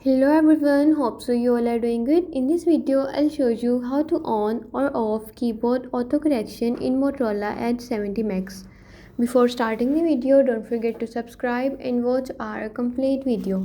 Hello everyone, hope so you all are doing good. In this video, I'll show you how to on or off keyboard autocorrection in Motorola Edge 70 Max. Before starting the video, don't forget to subscribe and watch our complete video.